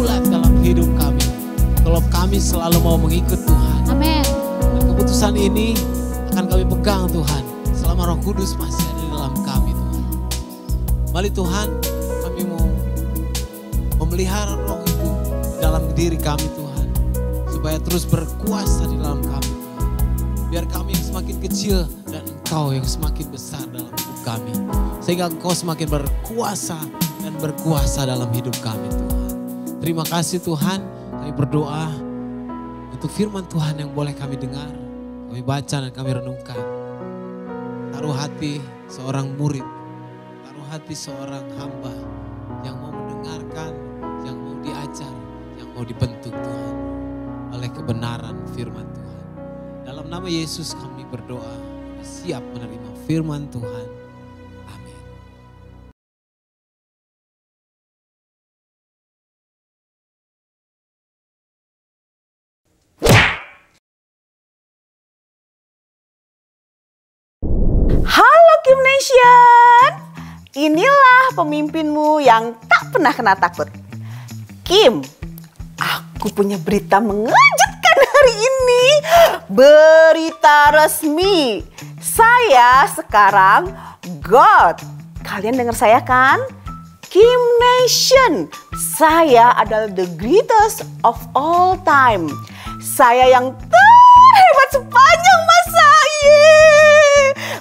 bulat dalam hidup kami. Kalau kami selalu mau mengikut Tuhan. Amin. Dan keputusan ini akan kami pegang Tuhan. Selama Roh Kudus masih ada di dalam kami Tuhan. Mari Tuhan, kami mau memelihara roh itu dalam diri kami Tuhan. Supaya terus berkuasa di dalam kami Tuhan. Biar kami yang semakin kecil dan Engkau yang semakin besar dalam hidup kami. Sehingga Engkau semakin berkuasa dan berkuasa dalam hidup kami Tuhan. Terima kasih Tuhan, kami berdoa untuk firman Tuhan yang boleh kami dengar. Kami baca dan kami renungkan. Taruh hati seorang murid, taruh hati seorang hamba yang mau mendengarkan, yang mau diajar, yang mau dibentuk Tuhan oleh kebenaran firman Tuhan. Dalam nama Yesus kami berdoa, kami siap menerima firman Tuhan. Amin. Halo Kim Nation, inilah pemimpinmu yang tak pernah kena takut. Kim, aku punya berita mengejutkan hari ini. Berita resmi, saya sekarang God. Kalian dengar saya kan? Kim Nation, saya adalah the greatest of all time. Saya yang terhebat sepanjang masa.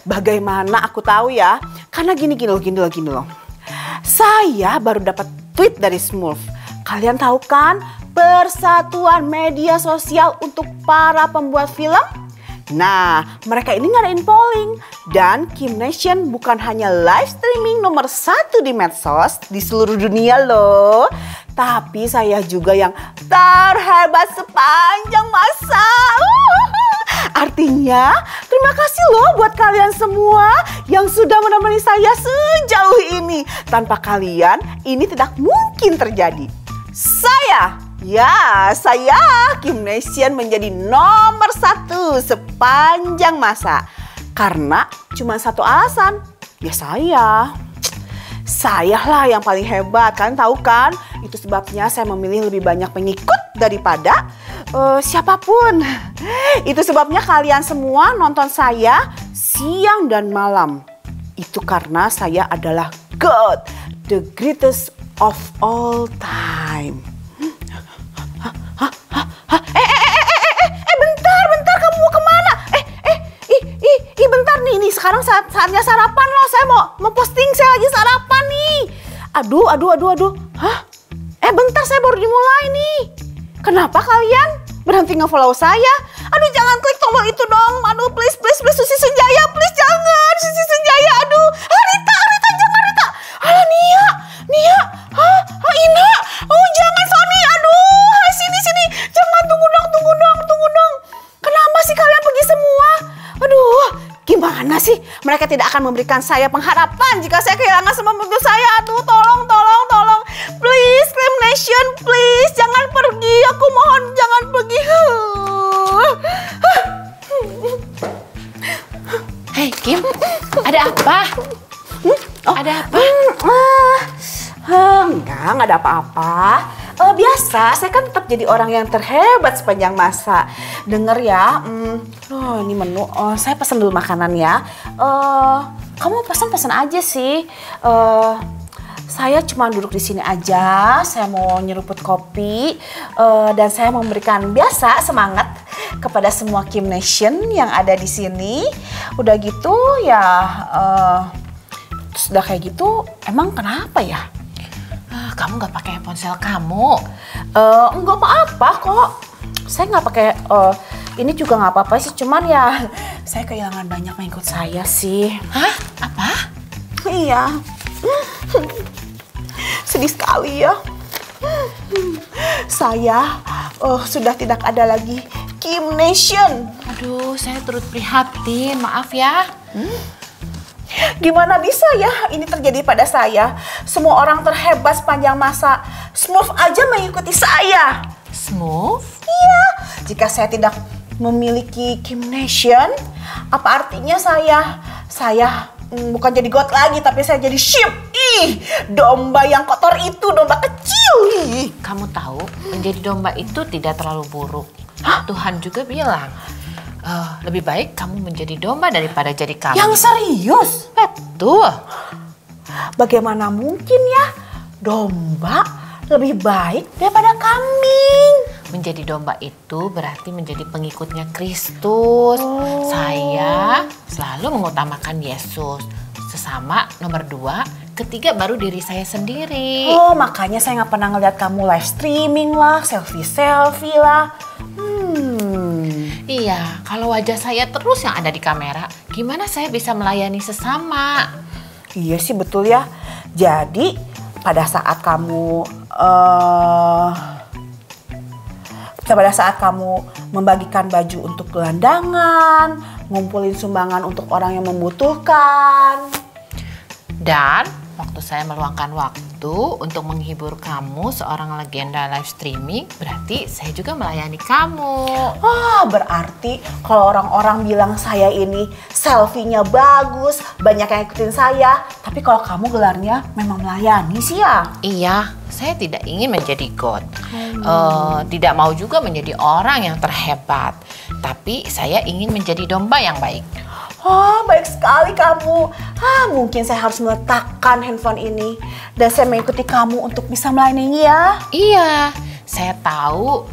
Bagaimana aku tahu ya? Karena gini loh. Saya baru dapat tweet dari Smurf. Kalian tahu kan, persatuan media sosial untuk para pembuat film? Nah, mereka ini ngadain polling. Dan Kim Nation bukan hanya live streaming nomor 1 di medsos di seluruh dunia loh. Tapi saya juga yang terhebat sepanjang masa. Artinya, terima kasih loh buat kalian semua yang sudah menemani saya sejauh ini. Tanpa kalian, ini tidak mungkin terjadi. Saya Kim Nation menjadi nomor 1 sepanjang masa. Karena cuma satu alasan, ya saya lah yang paling hebat. Kalian tahu kan? Itu sebabnya saya memilih lebih banyak pengikut daripada siapapun. Itu sebabnya kalian semua nonton saya siang dan malam. Itu karena saya adalah God, the greatest of all time. Bentar, kamu mau kemana? Bentar nih, sekarang saatnya sarapan loh. Saya mau posting, saya lagi sarapan nih. Aduh. Bentar, saya baru dimulai nih. Kenapa kalian berhenti nge-follow saya? Aduh, jangan klik tombol itu dong. Aduh, please, Susi Senjaya, please jangan. Susi Senjaya, aduh. Rita, jangan Rita. Alah, Nia. Ina. Oh, jangan Sony, aduh. Sini. Jangan, tunggu dong. Kenapa sih kalian pergi semua? Aduh, gimana sih? Mereka tidak akan memberikan saya pengharapan jika saya kehilangan semua pengikut saya. Aduh, tolong. Please, Kim Nation, please. Jangan pergi. Aku mohon, jangan pergi. Hei Kim, ada apa? Ada apa? Enggak ada apa-apa. Biasa, saya kan tetap jadi orang yang terhebat sepanjang masa. Dengar ya, ini menu. Saya pesan dulu makanan ya. Kamu pesan aja sih. Saya cuma duduk di sini aja. Saya mau nyeruput kopi dan saya memberikan biasa semangat kepada semua Kim Nation yang ada di sini. Udah gitu ya, sudah kayak gitu. Emang kenapa ya? Kamu nggak pakai ponsel kamu? Enggak apa-apa kok. Saya nggak pakai. Ini juga nggak apa-apa sih. Cuman ya, saya kehilangan banyak pengikut saya sih. Hah? Apa? Iya. Sedih sekali ya. Saya sudah tidak ada lagi Kim Nation. Aduh, saya turut prihatin. Maaf ya. Gimana bisa ya ini terjadi pada saya? Semua orang terhebat sepanjang masa Smurf aja mengikuti saya. Smurf? Iya. Jika saya tidak memiliki Kim Nation, apa artinya saya bukan jadi goat lagi, tapi saya jadi sheep. Ih, domba yang kotor itu, domba kecil. Ih. Kamu tahu, menjadi domba itu tidak terlalu buruk. Tuhan juga bilang, lebih baik kamu menjadi domba daripada jadi kambing. Yang serius? Betul. Bagaimana mungkin ya domba lebih baik daripada kambing? Menjadi domba itu berarti menjadi pengikutnya Kristus. Saya selalu mengutamakan Yesus. Sesama nomor 2, ketiga baru diri saya sendiri. Oh, makanya saya nggak pernah ngeliat kamu live streaming lah, selfie lah. Iya, kalau wajah saya terus yang ada di kamera, gimana saya bisa melayani sesama? Iya sih betul ya. Jadi pada saat kamu membagikan baju untuk gelandangan, ngumpulin sumbangan untuk orang yang membutuhkan. Dan waktu saya meluangkan waktu untuk menghibur kamu, seorang legenda live streaming, berarti saya juga melayani kamu. Oh, berarti kalau orang-orang bilang saya ini selfie-nya bagus, banyak yang ikutin saya, tapi kalau kamu gelarnya memang melayani sih ya? Iya, saya tidak ingin menjadi god. Tidak mau juga menjadi orang yang terhebat. Tapi saya ingin menjadi domba yang baik. Oh, baik sekali kamu. Mungkin saya harus meletakkan handphone ini dan saya mengikuti kamu untuk bisa melayani ya. Iya, saya tahu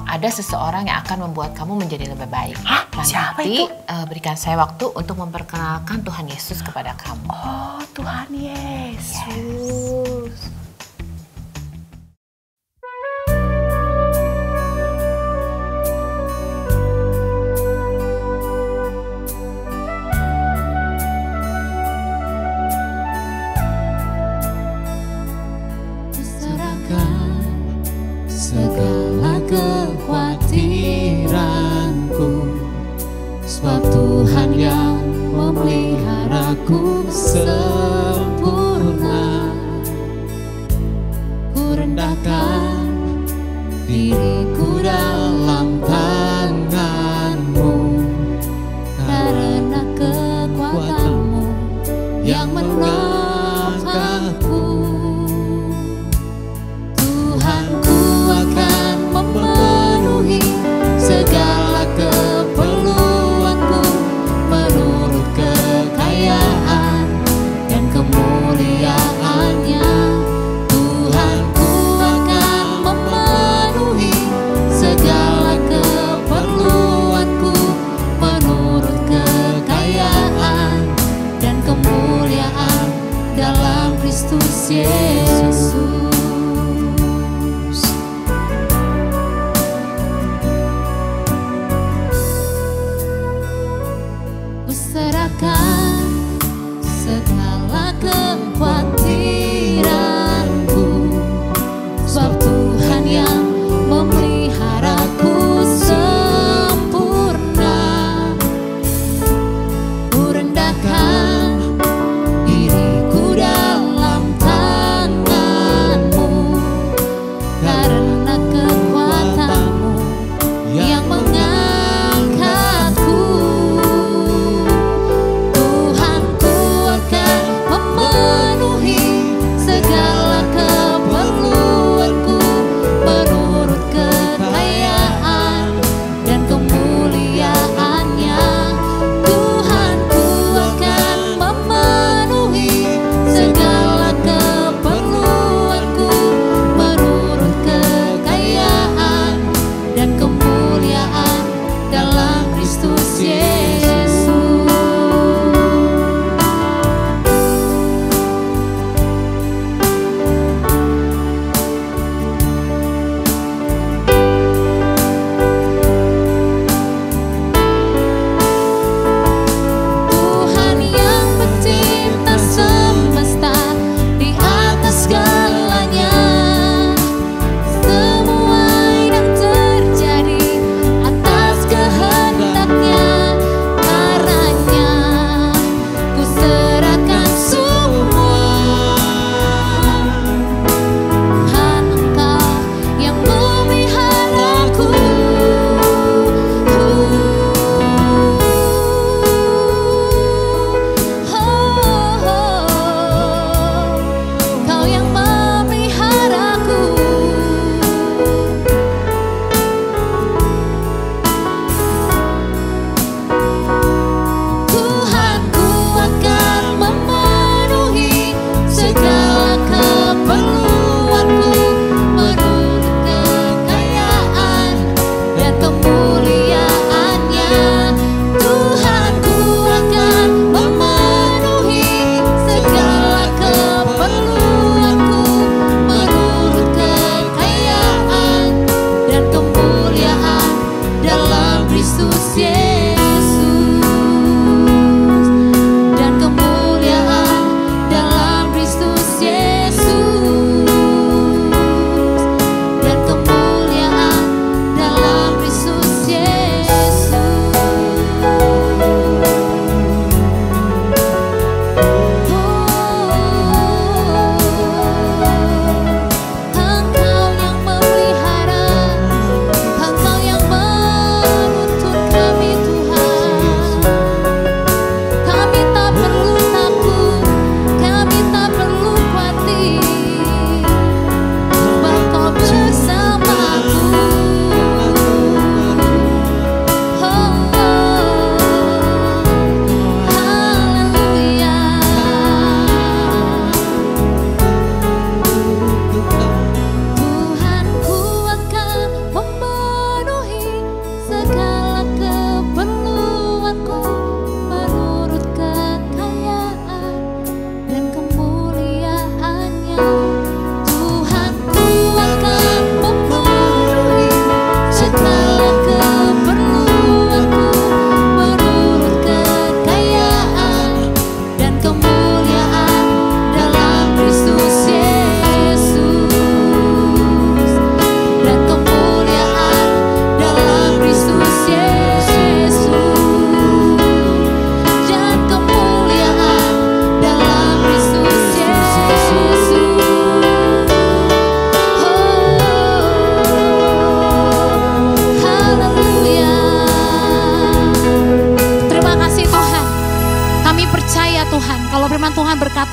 ada seseorang yang akan membuat kamu menjadi lebih baik. Siapa Nanti itu? berikan saya waktu untuk memperkenalkan Tuhan Yesus kepada kamu. Oh, Tuhan Yesus. Segala kekhawatiranku, sebab Tuhan yang memeliharaku sempurna. Ku rendahkan diriku dalam tangan-Mu, karena kekuatan-Mu yang menolongku. Tuhanku akan memenuhi segala keperluanku menurut kekayaan dan kemuliaan-Nya. Tuhanku akan memenuhi segala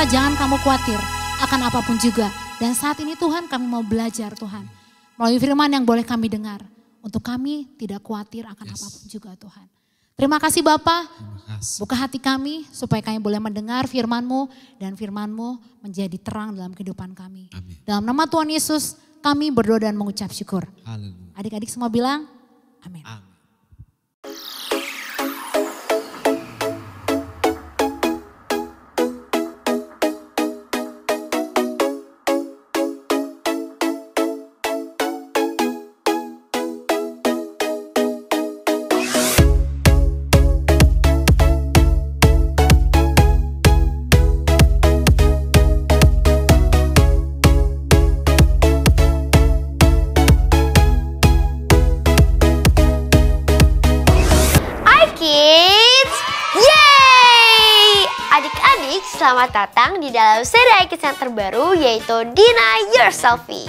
jangan kamu khawatir akan apapun juga. Dan saat ini Tuhan kami mau belajar Tuhan. Melalui firman yang boleh kami dengar. Untuk kami tidak khawatir akan apapun juga Tuhan. Terima kasih Bapa. Buka hati kami supaya kami boleh mendengar firman-Mu. Dan firman-Mu menjadi terang dalam kehidupan kami. Amin. Dalam nama Tuhan Yesus kami berdoa dan mengucap syukur. Haleluya. Adik-adik semua bilang amin. Amin. Selamat datang di dalam seri kisah yang terbaru yaitu Deny Your Selfie.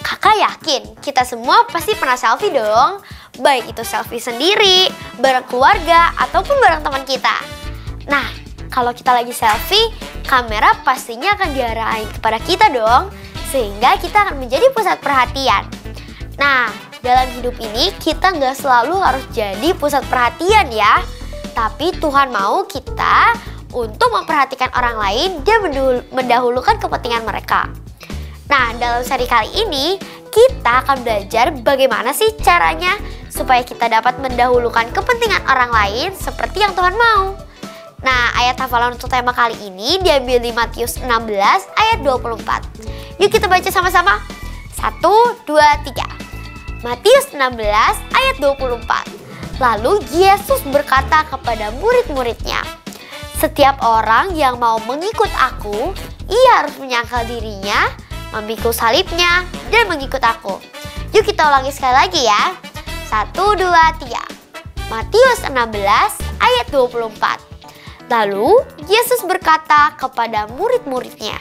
Kakak yakin kita semua pasti pernah selfie dong. Baik itu selfie sendiri, bareng keluarga, ataupun bareng teman kita. Nah, kalau kita lagi selfie, kamera pastinya akan diarahin kepada kita dong. Sehingga kita akan menjadi pusat perhatian. Nah, dalam hidup ini kita nggak selalu harus jadi pusat perhatian ya. Tapi Tuhan mau kita untuk memperhatikan orang lain dan mendahulukan kepentingan mereka. Nah, dalam seri kali ini kita akan belajar bagaimana sih caranya supaya kita dapat mendahulukan kepentingan orang lain seperti yang Tuhan mau. Nah, ayat hafalan untuk tema kali ini diambil di Matius 16 ayat 24. Yuk kita baca sama-sama. 1, 2, 3. Matius 16 ayat 24. Lalu Yesus berkata kepada murid-muridnya, "Setiap orang yang mau mengikut aku, ia harus menyangkal dirinya, memikul salibnya, dan mengikut aku." Yuk kita ulangi sekali lagi ya. 1, 2, 3. Matius 16 ayat 24. Lalu Yesus berkata kepada murid-muridnya,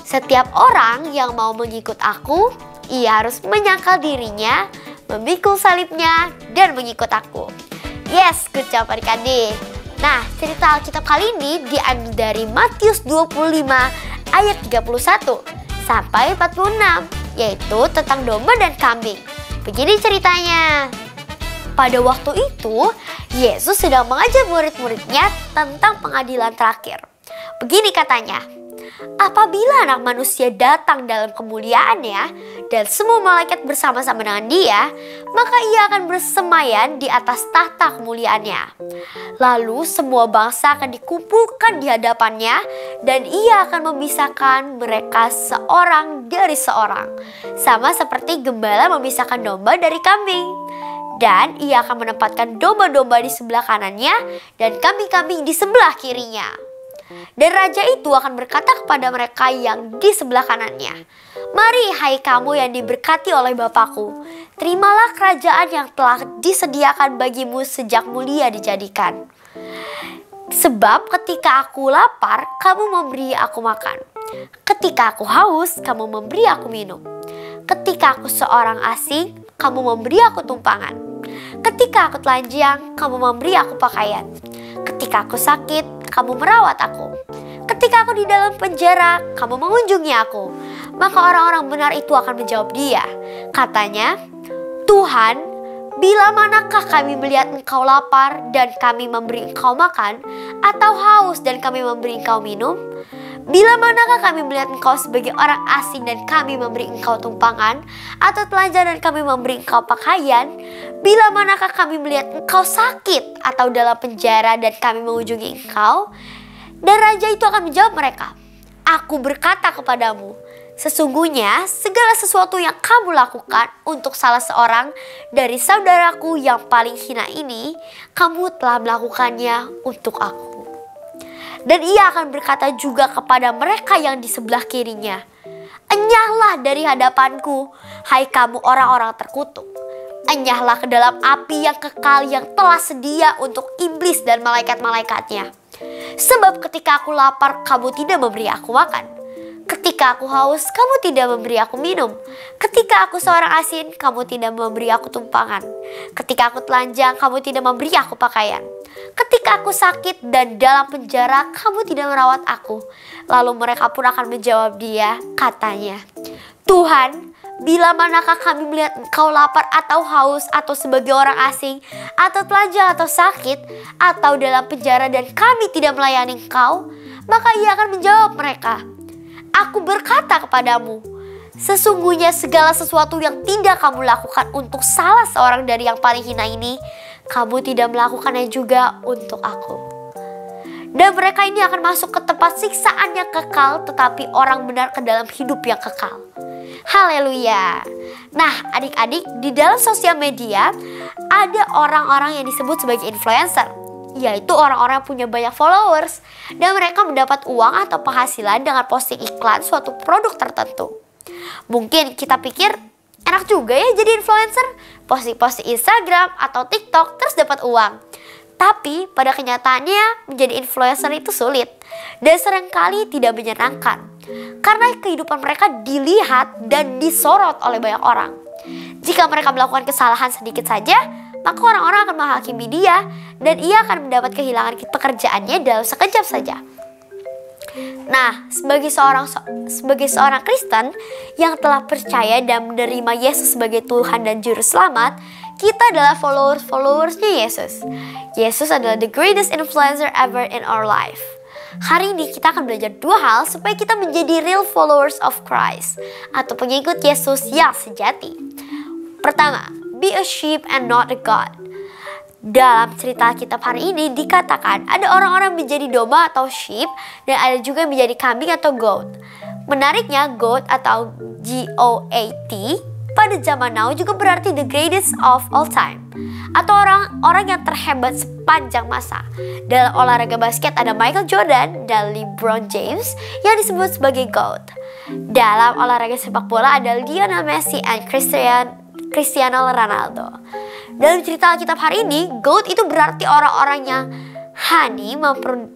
"Setiap orang yang mau mengikut aku, ia harus menyangkal dirinya, memikul salibnya, dan mengikut aku." Yes, good job adik-adik. Nah, cerita Alkitab kali ini diambil dari Matius 25 ayat 31 sampai 46, yaitu tentang domba dan kambing. Begini ceritanya. Pada waktu itu, Yesus sedang mengajar murid-muridnya tentang pengadilan terakhir. Begini katanya, "Apabila Anak Manusia datang dalam kemuliaannya dan semua malaikat bersama-sama dengan dia, maka ia akan bersemayan di atas tahta kemuliaannya. Lalu semua bangsa akan dikumpulkan di hadapannya dan ia akan memisahkan mereka seorang dari seorang, sama seperti gembala memisahkan domba dari kambing. Dan ia akan menempatkan domba-domba di sebelah kanannya dan kambing-kambing di sebelah kirinya. Dan raja itu akan berkata kepada mereka yang di sebelah kanannya, 'Mari hai kamu yang diberkati oleh Bapakku, terimalah kerajaan yang telah disediakan bagimu sejak mulia dijadikan. Sebab ketika aku lapar, kamu memberi aku makan. Ketika aku haus, kamu memberi aku minum. Ketika aku seorang asing, kamu memberi aku tumpangan. Ketika aku telanjang, kamu memberi aku pakaian. Ketika aku sakit, kamu merawat aku. Ketika aku di dalam penjara, kamu mengunjungi aku.' Maka orang-orang benar itu akan menjawab dia. Katanya, 'Tuhan, bila manakah kami melihat engkau lapar dan kami memberi engkau makan, atau haus dan kami memberi engkau minum? Bila manakah kami melihat engkau sebagai orang asing dan kami memberi engkau tumpangan, atau telanjang dan kami memberi engkau pakaian? Bila manakah kami melihat engkau sakit atau dalam penjara dan kami mengunjungi engkau?' Dan raja itu akan menjawab mereka, 'Aku berkata kepadamu, sesungguhnya segala sesuatu yang kamu lakukan untuk salah seorang dari saudaraku yang paling hina ini, kamu telah melakukannya untuk aku.' Dan ia akan berkata juga kepada mereka yang di sebelah kirinya, 'Enyahlah dari hadapanku, hai kamu orang-orang terkutuk. Enyahlah ke dalam api yang kekal yang telah sedia untuk iblis dan malaikat-malaikatnya. Sebab ketika aku lapar, kamu tidak memberi aku makan. Ketika aku haus, kamu tidak memberi aku minum. Ketika aku seorang asin, kamu tidak memberi aku tumpangan. Ketika aku telanjang, kamu tidak memberi aku pakaian. Ketika aku sakit dan dalam penjara, kamu tidak merawat aku. Lalu mereka pun akan menjawab dia, katanya, Tuhan, bila manakah kami melihat engkau lapar atau haus, atau sebagai orang asing, atau telanjang atau sakit, atau dalam penjara dan kami tidak melayani engkau? Maka ia akan menjawab mereka, Aku berkata kepadamu, sesungguhnya segala sesuatu yang tidak kamu lakukan untuk salah seorang dari yang paling hina ini, kamu tidak melakukannya juga untuk aku. Dan mereka ini akan masuk ke tempat siksaan yang kekal, tetapi orang benar ke dalam hidup yang kekal. Haleluya. Nah, adik-adik, di dalam sosial media ada orang-orang yang disebut sebagai influencer, yaitu orang-orang yang punya banyak followers dan mereka mendapat uang atau penghasilan dengan posting iklan suatu produk tertentu. Mungkin kita pikir enak juga ya jadi influencer, posting Instagram atau TikTok terus dapat uang. Tapi pada kenyataannya menjadi influencer itu sulit dan seringkali tidak menyenangkan karena kehidupan mereka dilihat dan disorot oleh banyak orang. Jika mereka melakukan kesalahan sedikit saja, maka orang-orang akan menghakimi dia dan ia akan mendapat kehilangan pekerjaannya dalam sekejap saja. Nah, sebagai seorang Kristen yang telah percaya dan menerima Yesus sebagai Tuhan dan Juru Selamat, kita adalah followers-followersnya Yesus. Yesus adalah the greatest influencer ever in our life. Hari ini kita akan belajar dua hal supaya kita menjadi real followers of Christ atau pengikut Yesus yang sejati. Pertama, be a sheep and not a God. Dalam cerita kitab hari ini dikatakan ada orang-orang menjadi domba atau sheep dan ada juga yang menjadi kambing atau goat. Menariknya, goat atau G-O-A-T pada zaman now juga berarti the greatest of all time atau orang-orang yang terhebat sepanjang masa. Dalam olahraga basket ada Michael Jordan dan LeBron James yang disebut sebagai GOAT. Dalam olahraga sepak bola ada Lionel Messi and Cristiano Ronaldo. Dalam cerita Alkitab hari ini, GOAT itu berarti orang-orang yang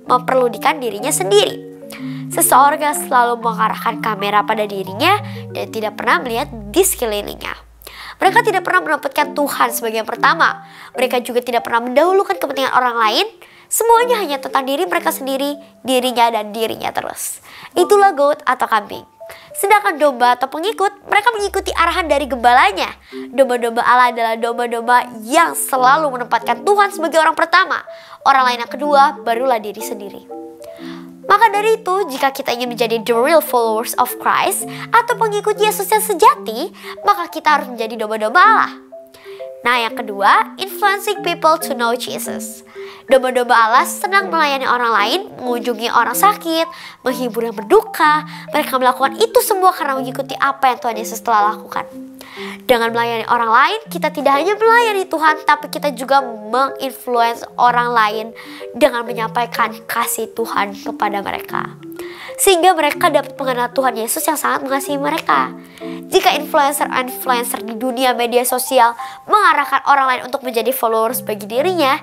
memperludikan dirinya sendiri. Seseorang yang selalu mengarahkan kamera pada dirinya dan tidak pernah melihat di sekelilingnya. Mereka tidak pernah menempatkan Tuhan sebagai yang pertama. Mereka juga tidak pernah mendahulukan kepentingan orang lain. Semuanya hanya tentang diri mereka sendiri, dirinya dan dirinya terus. Itulah GOAT atau kambing. Sedangkan domba atau pengikut, mereka mengikuti arahan dari gembalanya. Domba-domba Allah adalah domba-domba yang selalu menempatkan Tuhan sebagai orang pertama. Orang lain yang kedua, barulah diri sendiri. Maka dari itu, jika kita ingin menjadi the real followers of Christ atau pengikut Yesus yang sejati, maka kita harus menjadi domba-domba Allah. Nah, yang kedua, influencing people to know Jesus. Domba-domba Allah senang melayani orang lain, mengunjungi orang sakit, menghibur yang berduka. Mereka melakukan itu semua karena mengikuti apa yang Tuhan Yesus telah lakukan. Dengan melayani orang lain, kita tidak hanya melayani Tuhan, tapi kita juga menginfluence orang lain dengan menyampaikan kasih Tuhan kepada mereka. Sehingga mereka dapat mengenal Tuhan Yesus yang sangat mengasihi mereka. Jika influencer di dunia media sosial mengarahkan orang lain untuk menjadi followers bagi dirinya,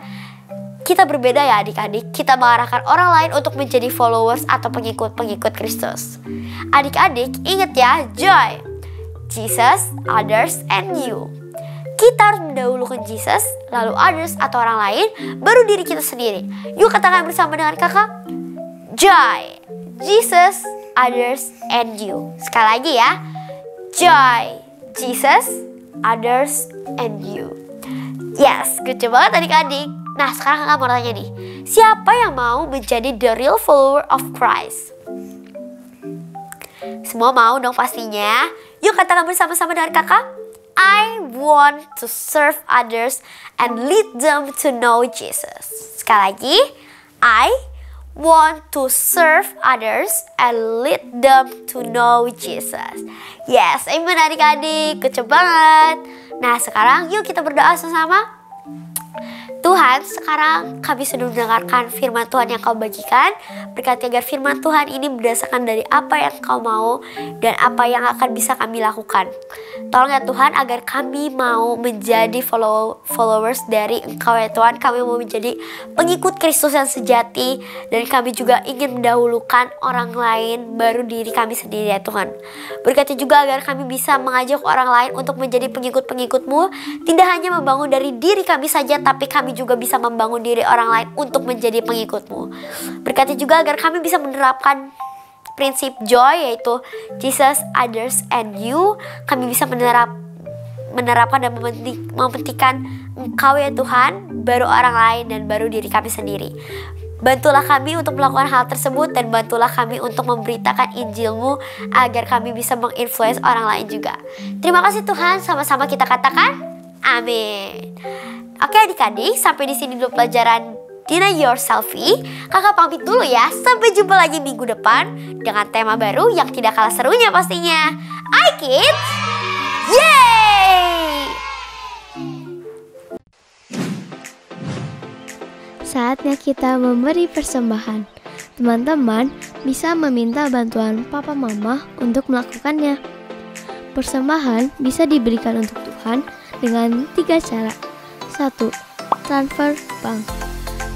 kita berbeda ya adik-adik. Kita mengarahkan orang lain untuk menjadi followers atau pengikut-pengikut Kristus. Adik-adik ingat ya, joy. Jesus, others, and you. Kita harus mendahulukan Jesus, lalu others atau orang lain, baru diri kita sendiri. Yuk katakan bersama dengan kakak. Joy, Jesus, others, and you. Sekali lagi ya. Joy, Jesus, others, and you. Yes, good job banget adik-adik. Nah, sekarang kakak mau tanya nih. Siapa yang mau menjadi the real follower of Christ? Semua mau dong pastinya. Yuk katakan bersama-sama dengan kakak. I want to serve others and lead them to know Jesus. Sekali lagi. I want to serve others and lead them to know Jesus. Yes, amen adik-adik. Kece banget. Nah, sekarang yuk kita berdoa sama-sama. Tuhan, sekarang kami sudah mendengarkan firman Tuhan yang kau bagikan. Berkati agar firman Tuhan ini berdasarkan dari apa yang kau mau dan apa yang akan bisa kami lakukan. Tolong ya Tuhan, agar kami mau menjadi followers dari Engkau ya Tuhan. Kami mau menjadi pengikut Kristus yang sejati, dan kami juga ingin mendahulukan orang lain baru diri kami sendiri ya Tuhan. Berkati juga agar kami bisa mengajak orang lain untuk menjadi pengikut-pengikut-Mu, tidak hanya membangun dari diri kami saja, tapi kami juga bisa membangun diri orang lain untuk menjadi pengikut-Mu. Berkati juga agar kami bisa menerapkan prinsip joy, yaitu Jesus, others, and you. Kami bisa menerapkan dan mementingkan Engkau ya Tuhan, baru orang lain dan baru diri kami sendiri. Bantulah kami untuk melakukan hal tersebut, dan bantulah kami untuk memberitakan Injil-Mu agar kami bisa menginfluence orang lain juga. Terima kasih Tuhan, sama-sama kita katakan amin. Oke adik-adik, sampai di sini dulu pelajaran Deny Yourself. Kakak pamit dulu ya, sampai jumpa lagi minggu depan dengan tema baru yang tidak kalah serunya pastinya. Hai kids, yeay! Saatnya kita memberi persembahan. Teman-teman bisa meminta bantuan papa mama untuk melakukannya. Persembahan bisa diberikan untuk Tuhan dengan 3 cara. 1. Transfer bank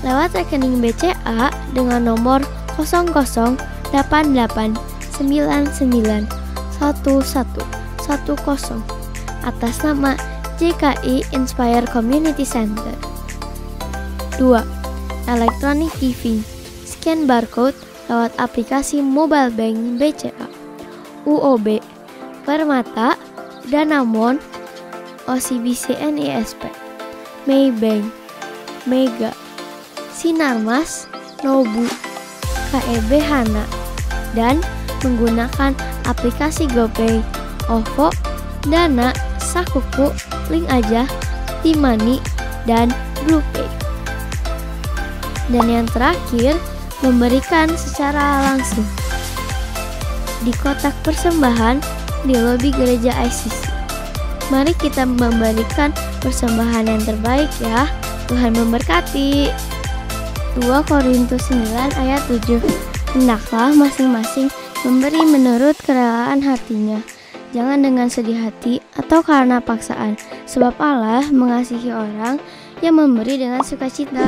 lewat rekening BCA dengan nomor 0088991110 atas nama JKI Inspire Community Center. 2. Electronic giving, scan barcode lewat aplikasi mobile bank BCA, UOB, Permata, Danamon, OCBC NISP, Maybank, Mega, Sinarmas, Nobu, KEB Hana, dan menggunakan aplikasi GoPay, OVO, Dana, Sakuku, Link Aja, T-Money, dan BluePay. Dan yang terakhir, memberikan secara langsung di kotak persembahan di lobi gereja ICC. Mari kita memberikan persembahan yang terbaik ya. Tuhan memberkati. 2 Korintus 9 ayat 7. Hendaklah masing-masing memberi menurut kerelaan hatinya, jangan dengan sedih hati atau karena paksaan, sebab Allah mengasihi orang yang memberi dengan sukacita.